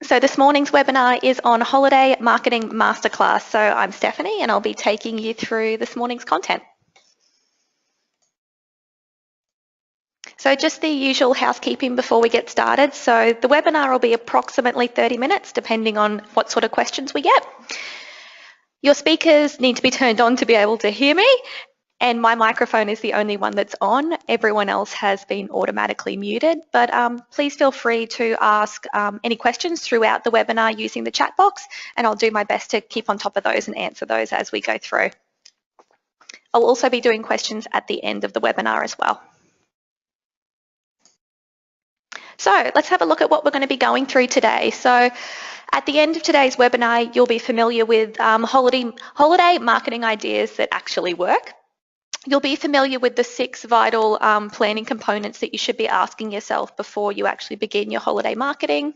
So this morning's webinar is on Holiday Marketing Masterclass. So I'm Stephanie and I'll be taking you through this morning's content. So just the usual housekeeping before we get started. So the webinar will be approximately 30 minutes depending on what sort of questions we get. Your speakers need to be turned on to be able to hear me, and my microphone is the only one that's on. Everyone else has been automatically muted, but please feel free to ask any questions throughout the webinar using the chat box, and I'll do my best to keep on top of those and answer those as we go through. I'll also be doing questions at the end of the webinar as well. So let's have a look at what we're going to be going through today. So at the end of today's webinar, you'll be familiar with holiday marketing ideas that actually work. You'll be familiar with the 6 vital planning components that you should be asking yourself before you actually begin your holiday marketing.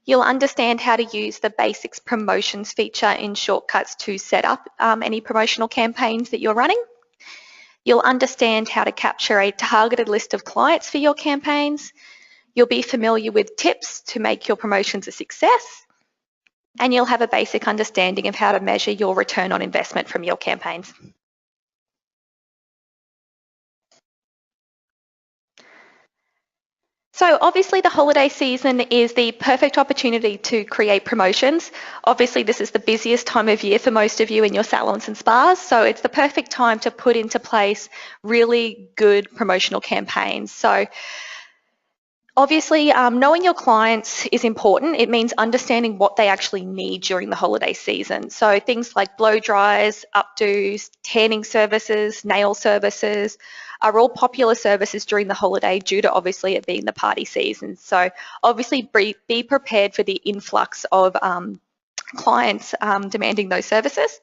You'll understand how to use the basics promotions feature in Shortcuts to set up any promotional campaigns that you're running. You'll understand how to capture a targeted list of clients for your campaigns. You'll be familiar with tips to make your promotions a success. And you'll have a basic understanding of how to measure your return on investment from your campaigns. So obviously the holiday season is the perfect opportunity to create promotions. Obviously this is the busiest time of year for most of you in your salons and spas, so it's the perfect time to put into place really good promotional campaigns. So obviously knowing your clients is important. It means understanding what they actually need during the holiday season. So things like blow dries, updos, tanning services, nail services, are all popular services during the holiday due to obviously it being the party season. So obviously be prepared for the influx of clients demanding those services.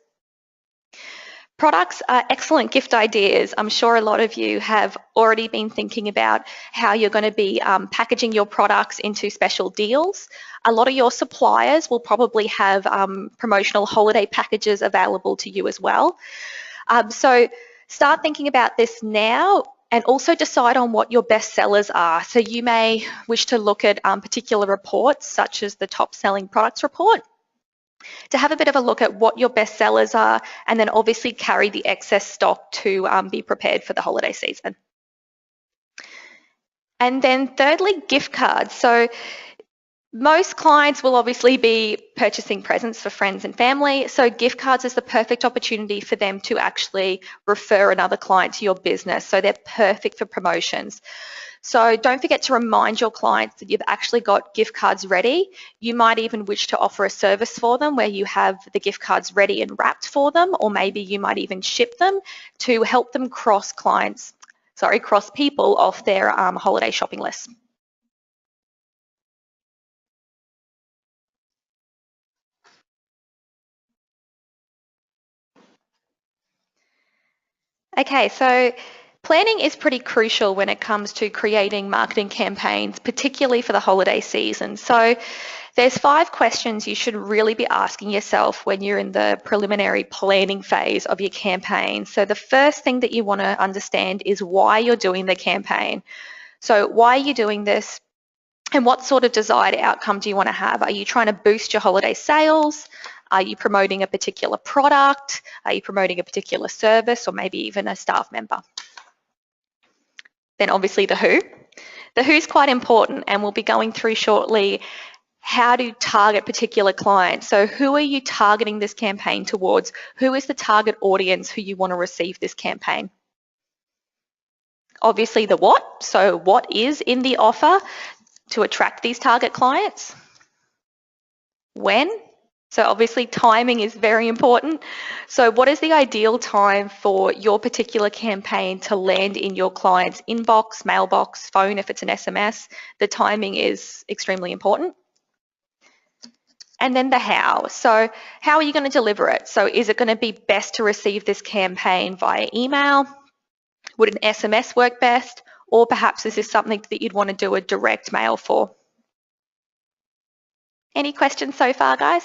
Products are excellent gift ideas. I'm sure a lot of you have already been thinking about how you're going to be packaging your products into special deals. A lot of your suppliers will probably have promotional holiday packages available to you as well. So start thinking about this now and also decide on what your best sellers are. So you may wish to look at particular reports such as the top selling products report to have a bit of a look at what your best sellers are, and then obviously carry the excess stock to be prepared for the holiday season. And then thirdly, gift cards. So most clients will obviously be purchasing presents for friends and family, so gift cards is the perfect opportunity for them to actually refer another client to your business. So they're perfect for promotions. So don't forget to remind your clients that you've actually got gift cards ready. You might even wish to offer a service for them where you have the gift cards ready and wrapped for them, or maybe you might even ship them to help them cross people off their holiday shopping list. Okay, so planning is pretty crucial when it comes to creating marketing campaigns, particularly for the holiday season. So there's 5 questions you should really be asking yourself when you're in the preliminary planning phase of your campaign. So the first thing that you want to understand is why you're doing the campaign. So why are you doing this? And what sort of desired outcome do you want to have? Are you trying to boost your holiday sales? Are you promoting a particular product? Are you promoting a particular service, or maybe even a staff member? Then obviously the who. The who's quite important, and we'll be going through shortly how to target particular clients. So who are you targeting this campaign towards? Who is the target audience who you want to receive this campaign? Obviously the what. So what is in the offer to attract these target clients? When? So obviously timing is very important. So what is the ideal time for your particular campaign to land in your client's inbox, mailbox, phone if it's an SMS? The timing is extremely important. And then the how. So how are you going to deliver it? So is it going to be best to receive this campaign via email? Would an SMS work best? Or perhaps this is something that you'd want to do a direct mail for? Any questions so far, guys?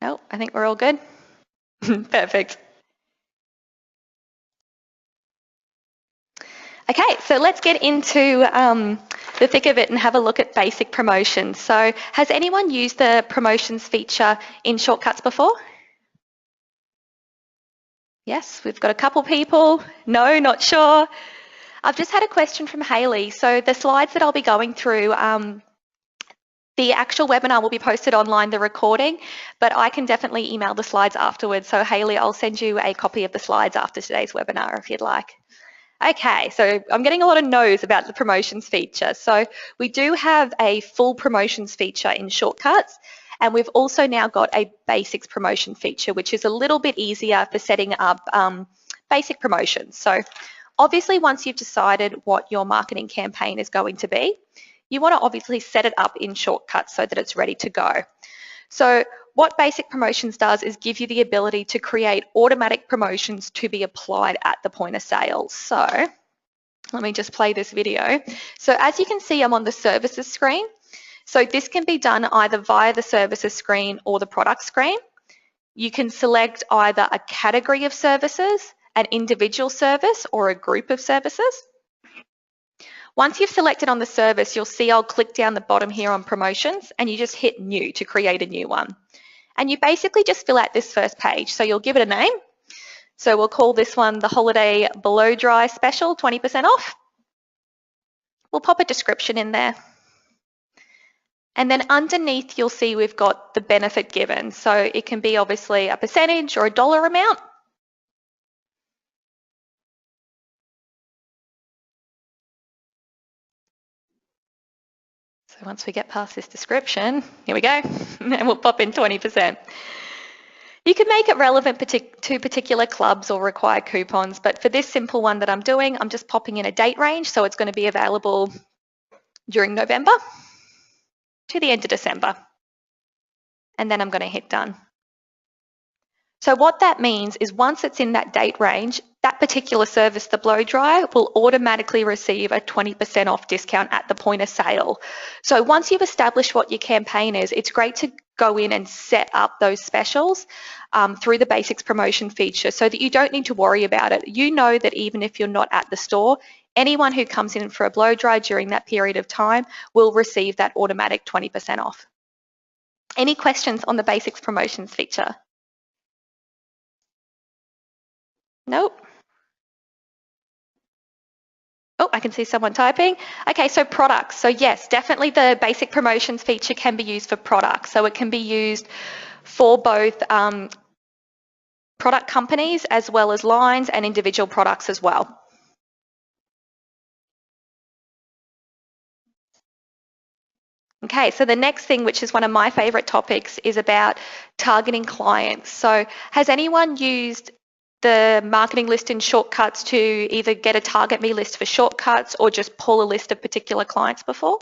No, I think we're all good. Perfect. Okay, so let's get into the thick of it and have a look at basic promotions. So has anyone used the promotions feature in Shortcuts before? Yes, we've got a couple people. No, not sure. I've just had a question from Hayley. So the slides that I'll be going through, the actual webinar will be posted online, the recording, but I can definitely email the slides afterwards. So Hayley, I'll send you a copy of the slides after today's webinar if you'd like. Okay, so I'm getting a lot of no's about the promotions feature. So we do have a full promotions feature in Shortcuts, and we've also now got a basics promotion feature, which is a little bit easier for setting up basic promotions. So obviously, once you've decided what your marketing campaign is going to be, you want to obviously set it up in Shortcuts so that it's ready to go. So what Basic Promotions does is give you the ability to create automatic promotions to be applied at the point of sale. So let me just play this video. So as you can see, I'm on the services screen. So this can be done either via the services screen or the product screen. You can select either a category of services, an individual service, or a group of services. Once you've selected on the service, you'll see I'll click down the bottom here on promotions and you just hit new to create a new one. And you basically just fill out this first page. So you'll give it a name. So we'll call this one the Holiday Blow Dry Special, 20% off. We'll pop a description in there. And then underneath you'll see we've got the benefit given. So it can be obviously a percentage or a dollar amount. So once we get past this description, here we go, and we'll pop in 20%. You can make it relevant to particular clubs or require coupons, but for this simple one that I'm doing, I'm just popping in a date range, so it's going to be available during November to the end of December. And then I'm going to hit done. So what that means is once it's in that date range, that particular service, the blow dry, will automatically receive a 20% off discount at the point of sale. So once you've established what your campaign is, it's great to go in and set up those specials through the basics promotion feature so that you don't need to worry about it. You know that even if you're not at the store, anyone who comes in for a blow dry during that period of time will receive that automatic 20% off. Any questions on the basics promotions feature? Nope. Oh, I can see someone typing. Okay, so products. So yes, definitely the basic promotions feature can be used for products. So it can be used for both product companies as well as lines and individual products as well. Okay, so the next thing, which is one of my favorite topics, is about targeting clients. So has anyone used the marketing list in Shortcuts to either get a target me list for Shortcuts or just pull a list of particular clients before?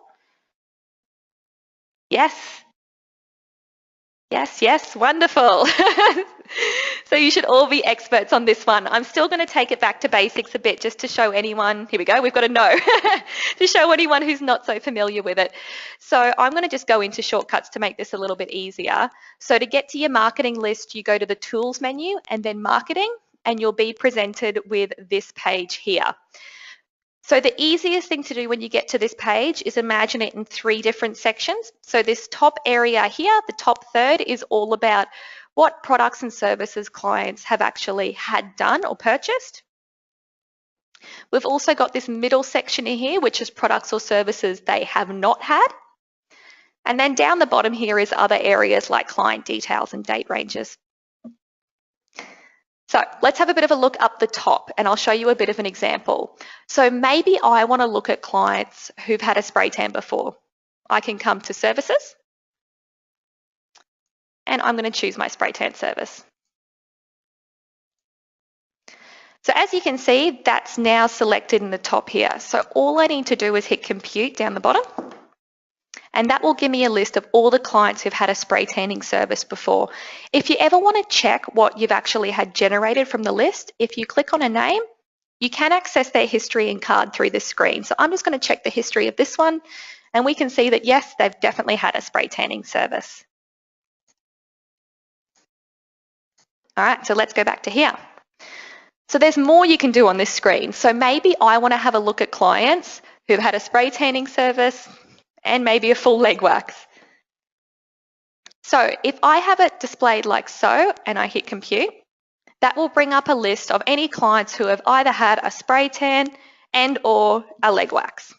Yes. Yes, yes, wonderful. So you should all be experts on this one. I'm still going to take it back to basics a bit just to show anyone, here we go, we've got a no, to show anyone who's not so familiar with it. So I'm going to just go into Shortcuts to make this a little bit easier. So to get to your marketing list, you go to the Tools menu and then Marketing, and you'll be presented with this page here. So the easiest thing to do when you get to this page is imagine it in 3 different sections. So this top area here, the top third, is all about what products and services clients have actually had done or purchased. We've also got this middle section in here, which is products or services they have not had. And then down the bottom here is other areas like client details and date ranges. So let's have a bit of a look up the top and I'll show you a bit of an example. So maybe I want to look at clients who've had a spray tan before. I can come to services and I'm going to choose my spray tan service. So as you can see, that's now selected in the top here. So all I need to do is hit compute down the bottom. And that will give me a list of all the clients who've had a spray tanning service before. If you ever want to check what you've actually had generated from the list, if you click on a name, you can access their history and card through this screen. So I'm just going to check the history of this one, and we can see that yes, they've definitely had a spray tanning service. All right, so let's go back to here. So there's more you can do on this screen. So maybe I want to have a look at clients who've had a spray tanning service, and maybe a full leg wax. So if I have it displayed like so and I hit compute, that will bring up a list of any clients who have either had a spray tan and or a leg wax.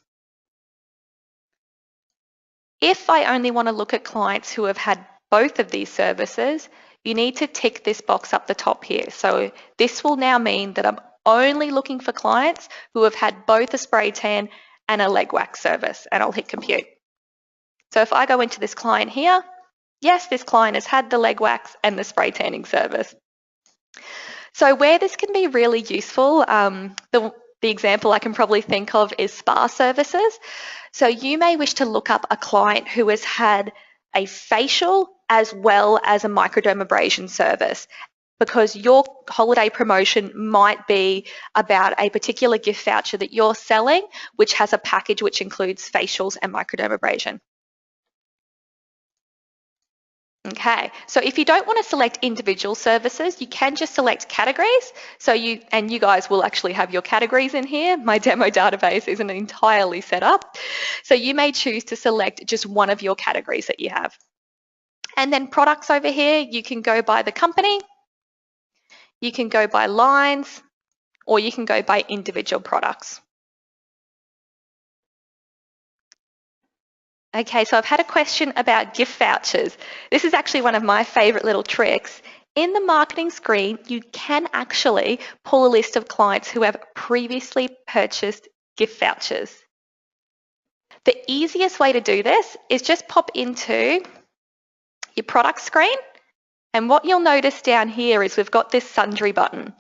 If I only want to look at clients who have had both of these services, you need to tick this box up the top here. So this will now mean that I'm only looking for clients who have had both a spray tan and a leg wax service, and I'll hit compute. So if I go into this client here, yes, this client has had the leg wax and the spray tanning service. So where this can be really useful, the example I can probably think of is spa services. So you may wish to look up a client who has had a facial as well as a microdermabrasion service, because your holiday promotion might be about a particular gift voucher that you're selling, which has a package which includes facials and microdermabrasion. Okay, so if you don't want to select individual services, you can just select categories. So you guys will actually have your categories in here. My demo database isn't entirely set up. So you may choose to select just one of your categories that you have. And then products over here, you can go by the company, you can go by lines, or you can go by individual products. Okay, so I've had a question about gift vouchers. This is actually one of my favorite little tricks. In the marketing screen, you can actually pull a list of clients who have previously purchased gift vouchers. The easiest way to do this is just pop into your product screen, and what you'll notice down here is we've got this sundry button.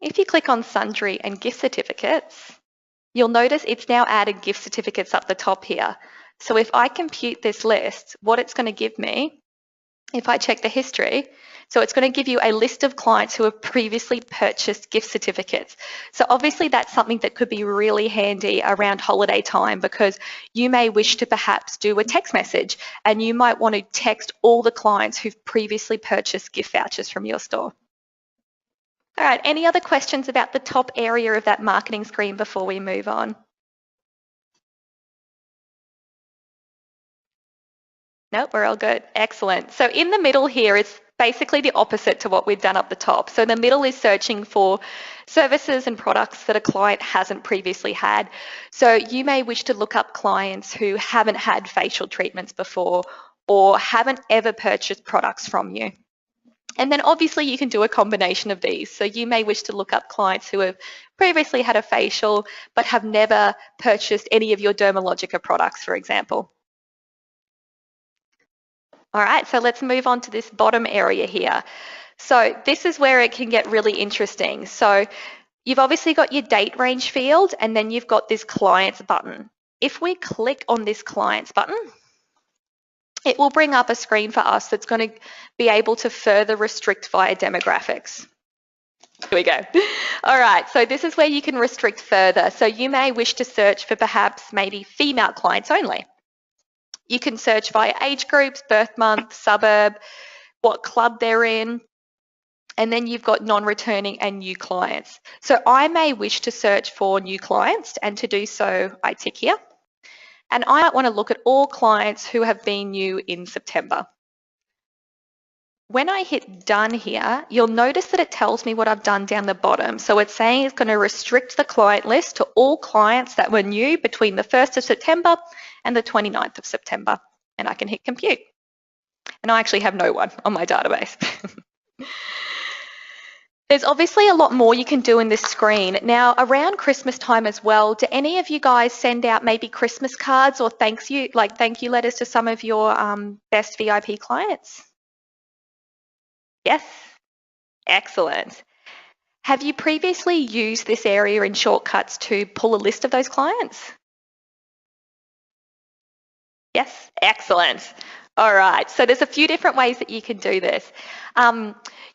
If you click on sundry and gift certificates, you'll notice it's now added gift certificates up the top here. So if I compute this list, what it's going to give me, if I check the history, so it's going to give you a list of clients who have previously purchased gift certificates. So obviously that's something that could be really handy around holiday time, because you may wish to perhaps do a text message and you might want to text all the clients who've previously purchased gift vouchers from your store. All right, any other questions about the top area of that marketing screen before we move on? No, we're all good. Excellent. So in the middle here is basically the opposite to what we've done up the top. So the middle is searching for services and products that a client hasn't previously had. So you may wish to look up clients who haven't had facial treatments before or haven't ever purchased products from you. And then obviously you can do a combination of these. So you may wish to look up clients who have previously had a facial but have never purchased any of your Dermalogica products, for example. All right, so let's move on to this bottom area here. So this is where it can get really interesting. So you've obviously got your date range field, and then you've got this clients button. If we click on this clients button, it will bring up a screen for us that's going to be able to further restrict via demographics. Here we go. All right, so this is where you can restrict further. So you may wish to search for perhaps maybe female clients only. You can search via age groups, birth month, suburb, what club they're in, and then you've got non-returning and new clients. So I may wish to search for new clients, and to do so, I tick here. And I might want to look at all clients who have been new in September. When I hit done here, you'll notice that it tells me what I've done down the bottom. So it's saying it's going to restrict the client list to all clients that were new between the 1st of September and the 29th of September. And I can hit compute. And I actually have no one on my database. There's obviously a lot more you can do in this screen. Now, around Christmas time as well, do any of you guys send out maybe Christmas cards or thank you letters to some of your best VIP clients? Yes? Excellent. Have you previously used this area in shortcuts to pull a list of those clients? Yes? Excellent. All right, so there's a few different ways that you can do this.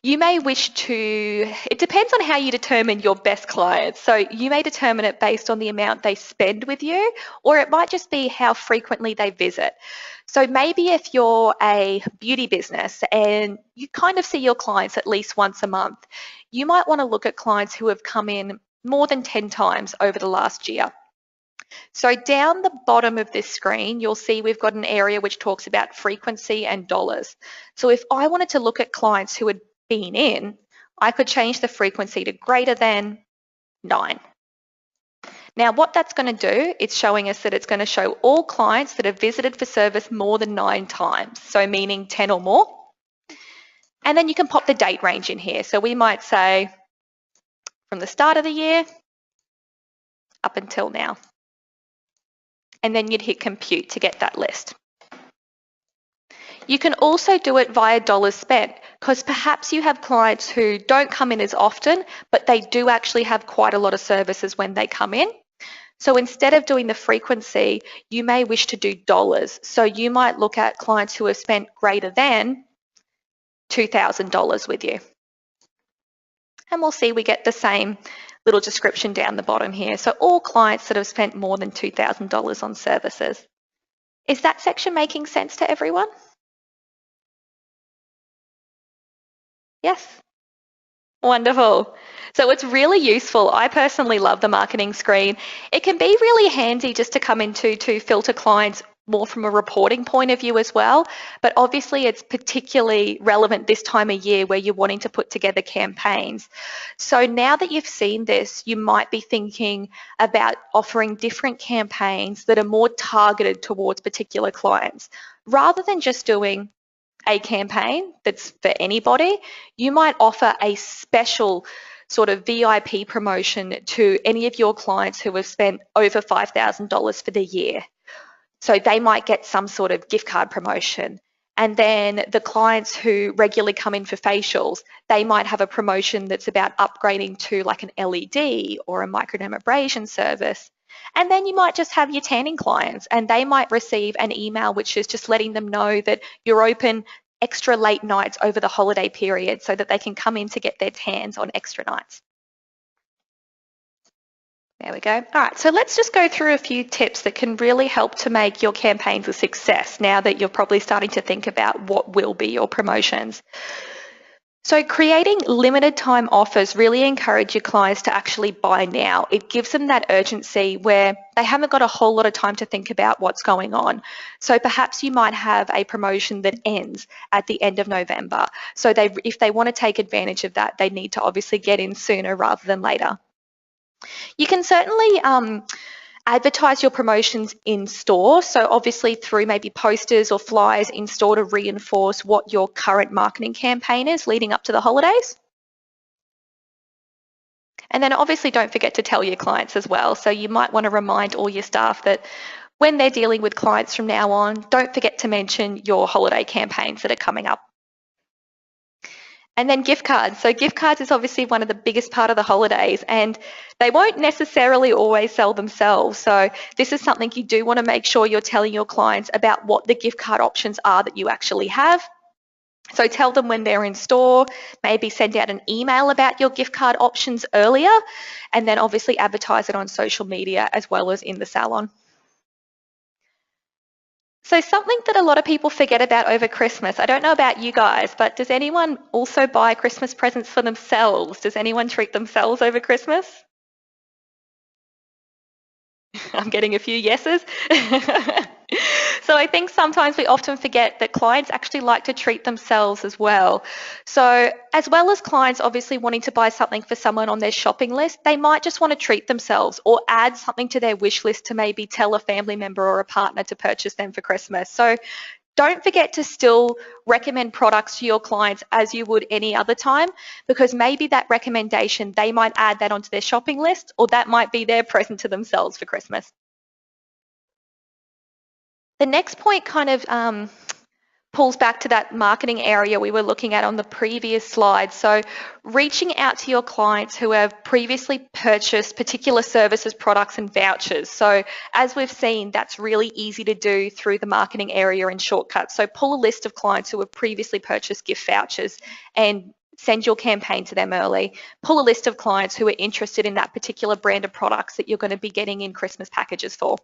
You may wish to, it depends on how you determine your best clients. So you may determine it based on the amount they spend with you, or it might just be how frequently they visit. So maybe if you're a beauty business and you kind of see your clients at least once a month, you might want to look at clients who have come in more than 10 times over the last year. So down the bottom of this screen, you'll see we've got an area which talks about frequency and dollars. So if I wanted to look at clients who had been in, I could change the frequency to greater than 9. Now what that's going to do, it's showing us that it's going to show all clients that have visited for service more than 9 times, so meaning 10 or more. And then you can pop the date range in here. So we might say from the start of the year up until now. And then you'd hit compute to get that list. You can also do it via dollars spent, because perhaps you have clients who don't come in as often, but they do actually have quite a lot of services when they come in. So instead of doing the frequency, you may wish to do dollars. So you might look at clients who have spent greater than $2,000 with you. And we'll see we get the same little description down the bottom here. So all clients that have spent more than $2,000 on services. Is that section making sense to everyone? Yes. Wonderful. So it's really useful. I personally love the marketing screen. It can be really handy just to come into to filter clients more from a reporting point of view as well. But obviously it's particularly relevant this time of year where you're wanting to put together campaigns. So now that you've seen this, you might be thinking about offering different campaigns that are more targeted towards particular clients. Rather than just doing a campaign that's for anybody, you might offer a special sort of VIP promotion to any of your clients who have spent over $5,000 for the year. So they might get some sort of gift card promotion. And then the clients who regularly come in for facials, they might have a promotion that's about upgrading to like an LED or a microdermabrasion service. And then you might just have your tanning clients, and they might receive an email which is just letting them know that you're open extra late nights over the holiday period so that they can come in to get their tans on extra nights. There we go. All right, so let's just go through a few tips that can really help to make your campaigns a success now that you're probably starting to think about what will be your promotions. So creating limited time offers really encourage your clients to actually buy now. It gives them that urgency where they haven't got a whole lot of time to think about what's going on. So perhaps you might have a promotion that ends at the end of November. So if they want to take advantage of that, they need to obviously get in sooner rather than later. You can certainly advertise your promotions in store, so obviously through maybe posters or flyers in store to reinforce what your current marketing campaign is leading up to the holidays. And then obviously don't forget to tell your clients as well. So you might want to remind all your staff that when they're dealing with clients from now on, don't forget to mention your holiday campaigns that are coming up. And then gift cards. So gift cards is obviously one of the biggest part of the holidays, and they won't necessarily always sell themselves. So this is something you do want to make sure you're telling your clients about what the gift card options are that you actually have. So tell them when they're in store, maybe send out an email about your gift card options earlier, and then obviously advertise it on social media as well as in the salon. So something that a lot of people forget about over Christmas, I don't know about you guys, but does anyone also buy Christmas presents for themselves? Does anyone treat themselves over Christmas? I'm getting a few yeses. So I think sometimes we often forget that clients actually like to treat themselves as well. So as well as clients obviously wanting to buy something for someone on their shopping list, they might just want to treat themselves or add something to their wish list to maybe tell a family member or a partner to purchase them for Christmas. So don't forget to still recommend products to your clients as you would any other time, because maybe that recommendation, they might add that onto their shopping list, or that might be their present to themselves for Christmas. The next point kind of pulls back to that marketing area we were looking at on the previous slide. So reaching out to your clients who have previously purchased particular services, products and vouchers. So as we've seen, that's really easy to do through the marketing area and shortcuts. So pull a list of clients who have previously purchased gift vouchers and send your campaign to them early. Pull a list of clients who are interested in that particular brand of products that you're going to be getting in Christmas packages for.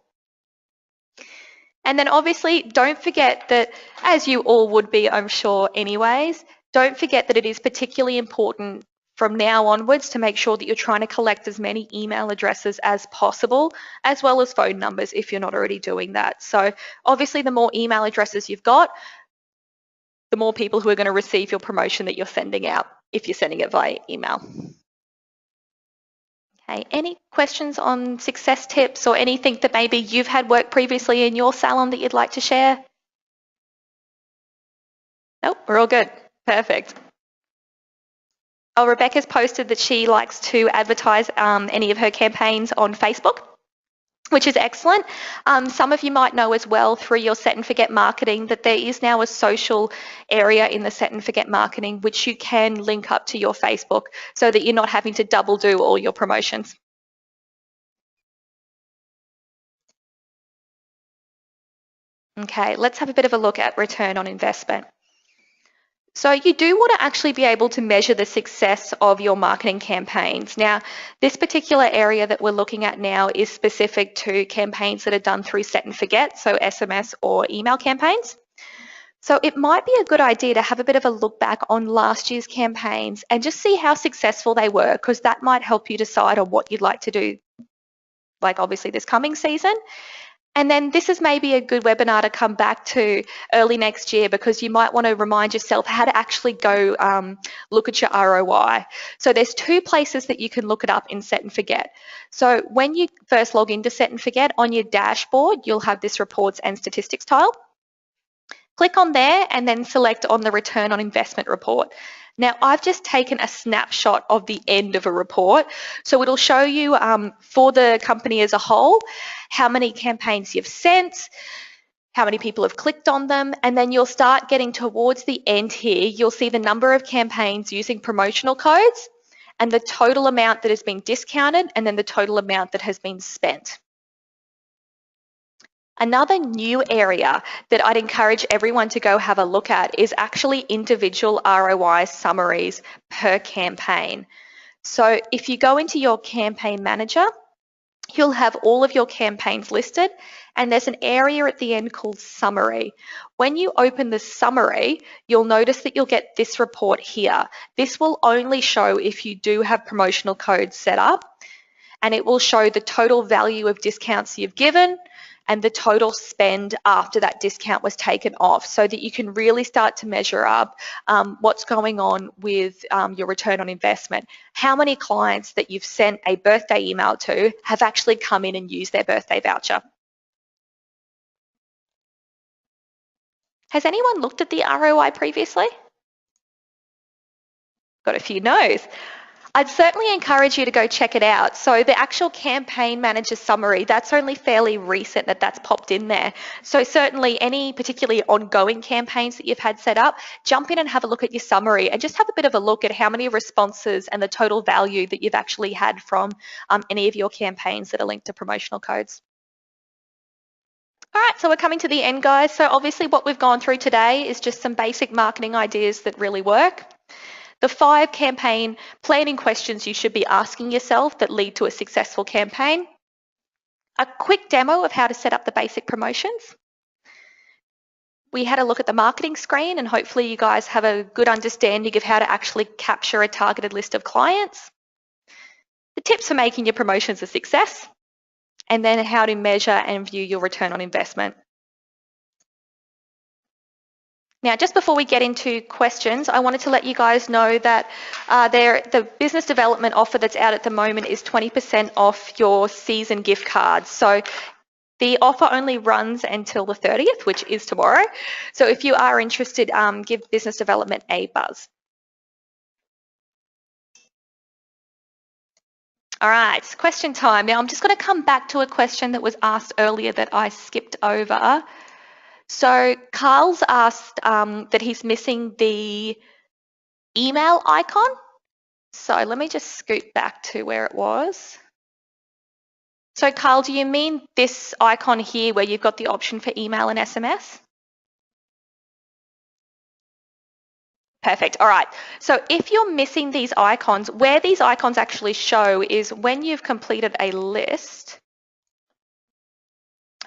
And then obviously don't forget that, as you all would be, I'm sure anyways, don't forget that it is particularly important from now onwards to make sure that you're trying to collect as many email addresses as possible, as well as phone numbers if you're not already doing that. So obviously the more email addresses you've got, the more people who are going to receive your promotion that you're sending out if you're sending it via email. Okay, any questions on success tips or anything that maybe you've had work previously in your salon that you'd like to share? Nope, we're all good. Perfect. Oh, Rebecca's posted that she likes to advertise any of her campaigns on Facebook, which is excellent. Some of you might know as well through your Set and Forget marketing that there is now a social area in the Set and Forget marketing which you can link up to your Facebook so that you're not having to double do all your promotions. Okay, let's have a bit of a look at return on investment. So you do want to actually be able to measure the success of your marketing campaigns. Now, this particular area that we're looking at now is specific to campaigns that are done through Set and Forget, so SMS or email campaigns. So it might be a good idea to have a bit of a look back on last year's campaigns and just see how successful they were, because that might help you decide on what you'd like to do, like obviously this coming season. And then this is maybe a good webinar to come back to early next year, because you might want to remind yourself how to actually go look at your ROI. So there's two places that you can look it up in Set and Forget. So when you first log into Set and Forget, on your dashboard, you'll have this reports and statistics tile. Click on there and then select on the return on investment report. Now, I've just taken a snapshot of the end of a report. So it'll show you for the company as a whole, how many campaigns you've sent, how many people have clicked on them, and then you'll start getting towards the end here. You'll see the number of campaigns using promotional codes and the total amount that has been discounted and then the total amount that has been spent. Another new area that I'd encourage everyone to go have a look at is actually individual ROI summaries per campaign. So if you go into your campaign manager, you'll have all of your campaigns listed, and there's an area at the end called summary. When you open the summary, you'll notice that you'll get this report here. This will only show if you do have promotional codes set up, and it will show the total value of discounts you've given and the total spend after that discount was taken off, so that you can really start to measure up what's going on with your return on investment. How many clients that you've sent a birthday email to have actually come in and used their birthday voucher? Has anyone looked at the ROI previously? Got a few no's. I'd certainly encourage you to go check it out. So the actual campaign manager summary, that's only fairly recent that's popped in there. So certainly any particularly ongoing campaigns that you've had set up, jump in and have a look at your summary and just have a bit of a look at how many responses and the total value that you've actually had from any of your campaigns that are linked to promotional codes. All right, so we're coming to the end, guys. So obviously what we've gone through today is just some basic marketing ideas that really work. The 5 campaign planning questions you should be asking yourself that lead to a successful campaign. A quick demo of how to set up the basic promotions. We had a look at the marketing screen, and hopefully you guys have a good understanding of how to actually capture a targeted list of clients. The tips for making your promotions a success, and then how to measure and view your return on investment. Now, just before we get into questions, I wanted to let you guys know that the business development offer that's out at the moment is 20% off your season gift cards. So the offer only runs until the 30th, which is tomorrow. So if you are interested, give business development a buzz. All right, question time. Now, I'm just going to come back to a question that was asked earlier that I skipped over. So Carl's asked that he's missing the email icon. So let me just scoot back to where it was. So Carl, do you mean this icon here where you've got the option for email and SMS? Perfect. All right. So if you're missing these icons, where these icons actually show is when you've completed a list.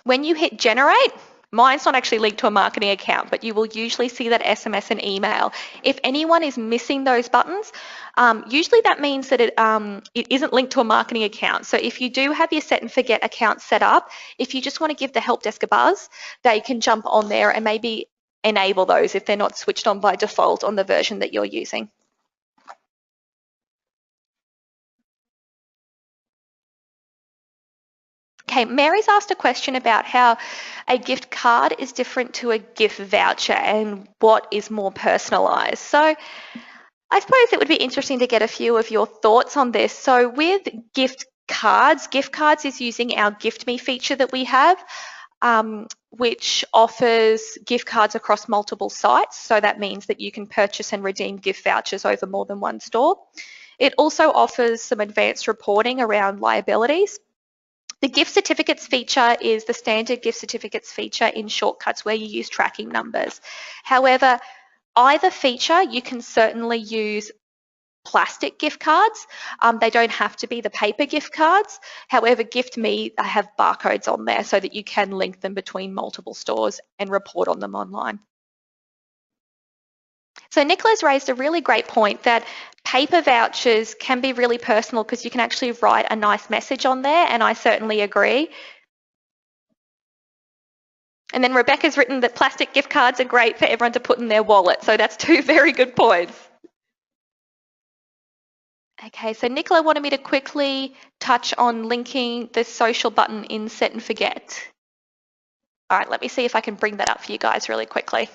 When you hit generate, Mine's not actually linked to a marketing account, but you will usually see that SMS and email. If anyone is missing those buttons, usually that means that it isn't linked to a marketing account. So if you do have your set and forget account set up, if you just want to give the help desk a buzz, they can jump on there and maybe enable those if they're not switched on by default on the version that you're using. Okay, Mary's asked a question about how a gift card is different to a gift voucher and what is more personalised. So I suppose it would be interesting to get a few of your thoughts on this. So with gift cards is using our Gift Me feature that we have, which offers gift cards across multiple sites. So that means that you can purchase and redeem gift vouchers over more than one store. It also offers some advanced reporting around liabilities. The gift certificates feature is the standard gift certificates feature in shortcuts where you use tracking numbers. However, either feature, you can certainly use plastic gift cards. They don't have to be the paper gift cards. However, Gift Me, they have barcodes on there so that you can link them between multiple stores and report on them online. So Nicola's raised a really great point that paper vouchers can be really personal because you can actually write a nice message on there, and I certainly agree. And then Rebecca's written that plastic gift cards are great for everyone to put in their wallet. So that's two very good points. Okay, so Nicola wanted me to quickly touch on linking the social button in Set and Forget. All right, let me see if I can bring that up for you guys really quickly.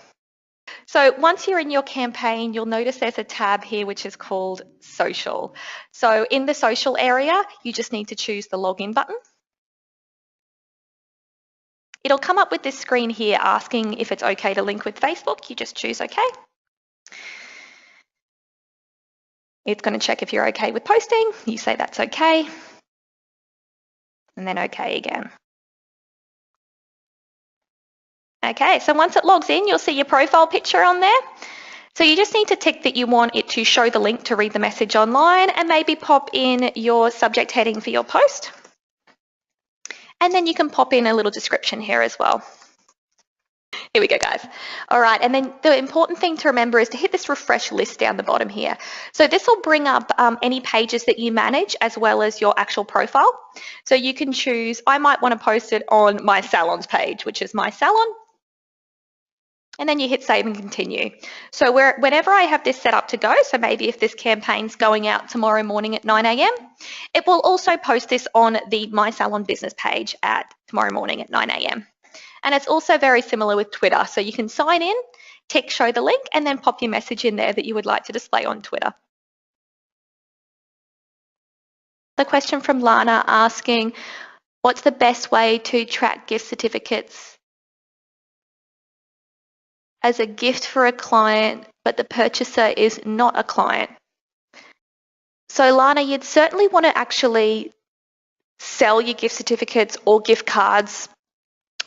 So once you're in your campaign, you'll notice there's a tab here which is called Social. So in the social area, you just need to choose the login button. It'll come up with this screen here asking if it's okay to link with Facebook. You just choose OK. It's going to check if you're okay with posting. You say that's okay. And then OK again. Okay, so once it logs in, you'll see your profile picture on there. So you just need to tick that you want it to show the link to read the message online and maybe pop in your subject heading for your post. And then you can pop in a little description here as well. Here we go, guys. All right, and then the important thing to remember is to hit this refresh list down the bottom here. So this will bring up any pages that you manage as well as your actual profile. So you can choose, I might want to post it on my salons page, which is my salon. And then you hit save and continue. So whenever I have this set up to go, so maybe if this campaign's going out tomorrow morning at 9 a.m, it will also post this on the My Salon business page at tomorrow morning at 9 a.m. And it's also very similar with Twitter. So you can sign in, tick show the link, and then pop your message in there that you would like to display on Twitter. The question from Lana asking, what's the best way to track gift certificates as a gift for a client, but the purchaser is not a client? So Lana, you'd certainly want to actually sell your gift certificates or gift cards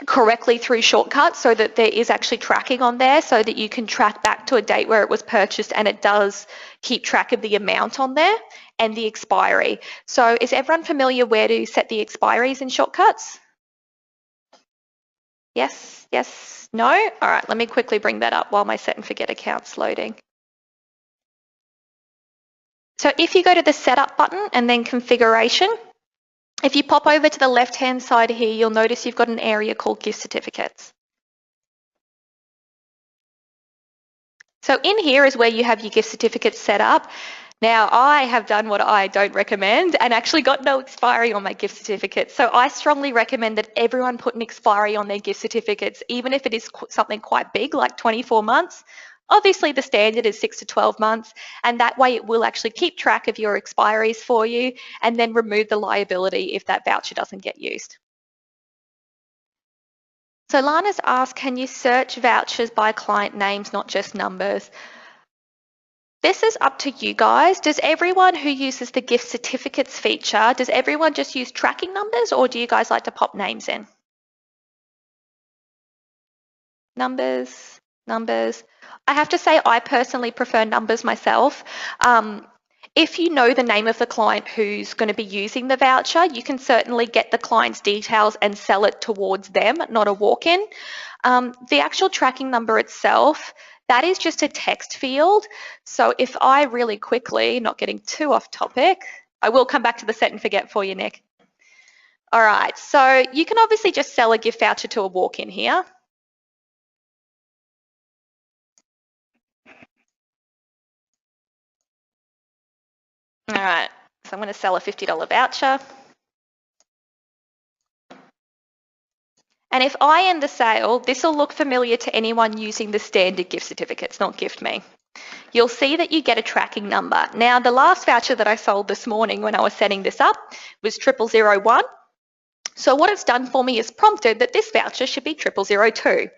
correctly through shortcuts so that there is actually tracking on there so that you can track back to a date where it was purchased and it does keep track of the amount on there and the expiry. So is everyone familiar where to set the expiries in shortcuts? Yes, yes, no? All right, let me quickly bring that up while my set and forget account's loading. So if you go to the setup button and then configuration, if you pop over to the left-hand side here, you'll notice you've got an area called gift certificates. So in here is where you have your gift certificates set up. Now, I have done what I don't recommend and actually got no expiry on my gift certificates. So I strongly recommend that everyone put an expiry on their gift certificates, even if it is something quite big, like 24 months. Obviously, the standard is 6 to 12 months, and that way it will actually keep track of your expiries for you and then remove the liability if that voucher doesn't get used. So Lana's asked, can you search vouchers by client names, not just numbers? This is up to you guys. Does everyone who uses the gift certificates feature, does everyone just use tracking numbers, or do you guys like to pop names in? Numbers. I have to say I personally prefer numbers myself. If you know the name of the client who's going to be using the voucher, you can certainly get the client's details and sell it towards them, not a walk-in. The actual tracking number itself, that is just a text field. So if I really quickly, not getting too off topic, I will come back to the set and forget for you, Nick. All right, so you can obviously just sell a gift voucher to a walk-in here. All right, so I'm going to sell a $50 voucher. And if I end the sale, this will look familiar to anyone using the standard gift certificates, not Gift Me. You'll see that you get a tracking number. Now, the last voucher that I sold this morning when I was setting this up was 0001. So what it's done for me is prompted that this voucher should be 0002.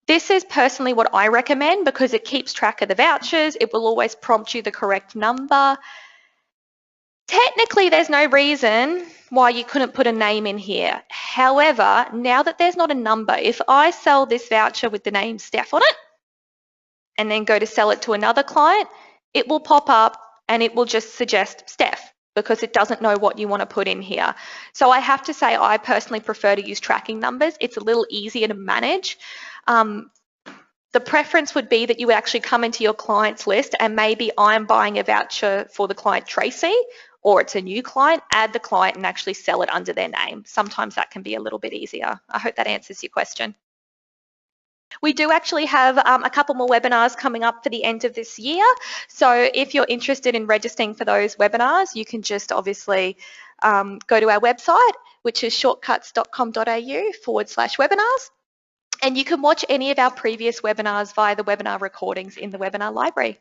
This is personally what I recommend because it keeps track of the vouchers. It will always prompt you the correct number. Technically, there's no reason why you couldn't put a name in here. However, now that there's not a number, if I sell this voucher with the name Steph on it and then go to sell it to another client, it will pop up and it will just suggest Steph because it doesn't know what you want to put in here. So I have to say I personally prefer to use tracking numbers. It's a little easier to manage. The preference would be that you would actually come into your clients list and maybe I'm buying a voucher for the client Tracy, or it's a new client, add the client and actually sell it under their name. Sometimes that can be a little bit easier. I hope that answers your question. We do actually have a couple more webinars coming up for the end of this year. So if you're interested in registering for those webinars, you can just obviously go to our website, which is shortcuts.com.au/webinars. And you can watch any of our previous webinars via the webinar recordings in the webinar library.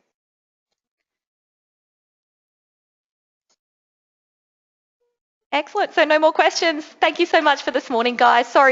Excellent. So no more questions. Thank you so much for this morning, guys. Sorry